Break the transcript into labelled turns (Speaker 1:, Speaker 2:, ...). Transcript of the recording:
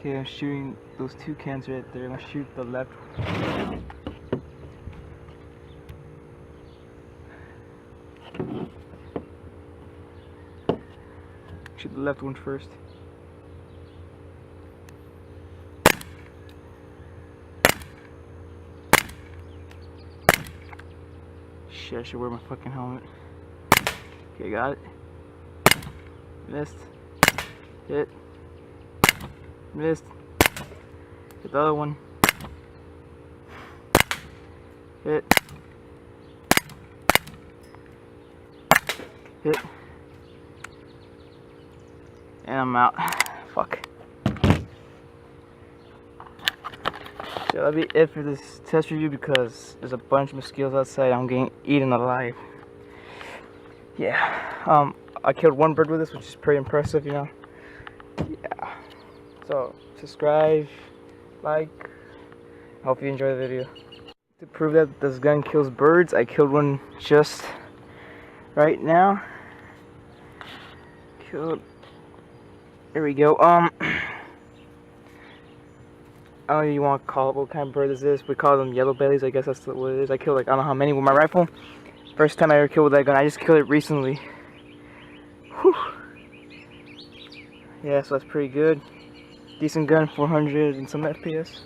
Speaker 1: Okay, I'm shooting those two cans right there. I'm gonna shoot the left. Shoot the left one first. Shit, I should wear my fucking helmet. Okay, got it. Missed. Hit. Missed. Hit the other one. Hit. Hit. And I'm out. Fuck. So that'll be it for this test review because there's a bunch of mosquitoes outside. I'm getting eaten alive. Yeah. I killed one bird with this, which is pretty impressive, you know. Yeah. So subscribe, like. Hope you enjoy the video. To prove that this gun kills birds, I killed one just right now. Killed. There we go. I don't know if you want to call it what kind of bird this is. We call them yellow bellies. I guess that's what it is. I killed like I don't know how many with my rifle. First time I ever killed with that gun. I just killed it recently. Whew. Yeah, so that's pretty good. Decent gun, 400 and some FPS.